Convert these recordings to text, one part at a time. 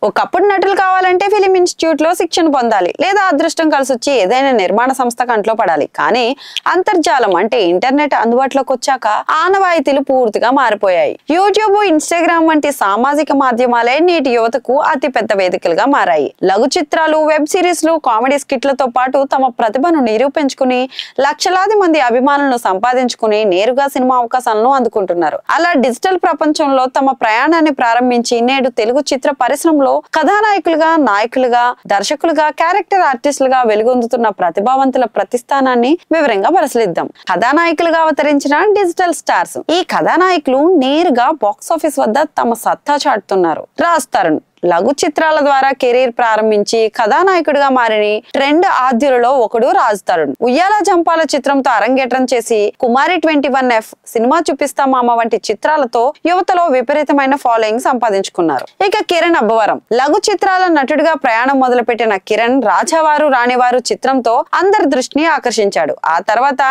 ఒకప్పుడు నటులు కావాలంటే ఫిలిం ఇన్స్టిట్యూట్ లో శిక్షణ పొందాలి, లేదా అదృష్టం కలిసి వచ్చి ఏదైనా నిర్మాణ సంస్థ కంట్లో పడాలి. కానీ అంతర్జాలం అంటే ఇంటర్నెట్ అందుబాటులోకి వచ్చాక ఆనవాయితీలు పూర్తిగా మారిపోయాయి. యూట్యూబ్, ఇన్స్టాగ్రామ్ వంటి సామాజిక మాధ్యమాలే నేటి యువతకు అతి పెద్ద వేదికలుగా మారాయి. లఘు చిత్రాలు, వెబ్ సిరీస్లు, కామెడీ స్కిట్లతో పాటు తమ ప్రతిభను నిరూపించుకుని లక్షలాది మంది అభిమానులను సంపాదించుకుని నేరుగా సినిమా అవకాశాలను అందుకుంటున్నారు. అలా డిజిటల్ ప్రపంచంలో తమ ప్రయాణాన్ని ప్రారంభించి నేడు తెలుగు చిత్ర పరిశ్రమలో కథానాయకులుగా, నాయకులుగా, దర్శకులుగా, క్యారెక్టర్ ఆర్టిస్టులుగా వెలుగొందుతున్న ప్రతిభావంతుల ప్రతిస్థానాన్ని వివరంగా పరిశీలిద్దాం. కథానాయకులుగా అవతరించిన డిజిటల్ స్టార్స్. ఈ కథానాయకులు నేరుగా బాక్సాఫీస్ వద్ద తమ సత్తా చాటుతున్నారు. రాజ్ తరుణ్ లఘు చిత్రాల ద్వారా కెరీర్ ప్రారంభించి కథానాయకుడిగా మారిన ట్రెండ్ ఆద్యులలో ఒకడు రాజ్ తరుణ్. ఉయ్యాల జంపాల చిత్రంతో అరంగేట్రం చేసి కుమారి 21F, సినిమా చూపిస్తా మామ వంటి చిత్రాలతో యువతలో విపరీతమైన ఫాలోయింగ్ సంపాదించుకున్నారు. ఇక కిరణ్ అబ్బవరం లఘు చిత్రాల నటుడిగా ప్రయాణం మొదలుపెట్టిన కిరణ్ రాజావారు రాణివారు చిత్రంతో అందరి దృష్టిని ఆకర్షించాడు. ఆ తర్వాత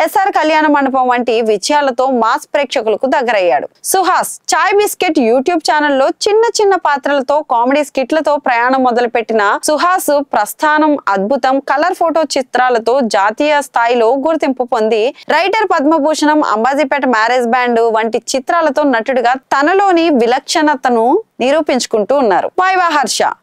SR కళ్యాణ మండపం వంటి విజయాలతో మాస్ ప్రేక్షకులకు దగ్గరయ్యాడు. సుహాస్ చాయ్ బిస్కెట్ యూట్యూబ్ ఛానల్లో చిన్న చిన్న పాత్రలతో, కామెడీ స్కిట్లతో ప్రయాణం మొదలుపెట్టిన సుహాస్ ప్రస్థానం అద్భుతం, కలర్ ఫోటో చిత్రాలతో జాతీయ స్థాయిలో గుర్తింపు పొంది రైటర్ పద్మభూషణం, అంబాజీపేట మ్యారేజ్ బ్యాండ్ వంటి చిత్రాలతో నటుడిగా తనలోని విలక్షణతను నిరూపించుకుంటూ ఉన్నారు. వైవా హర్ష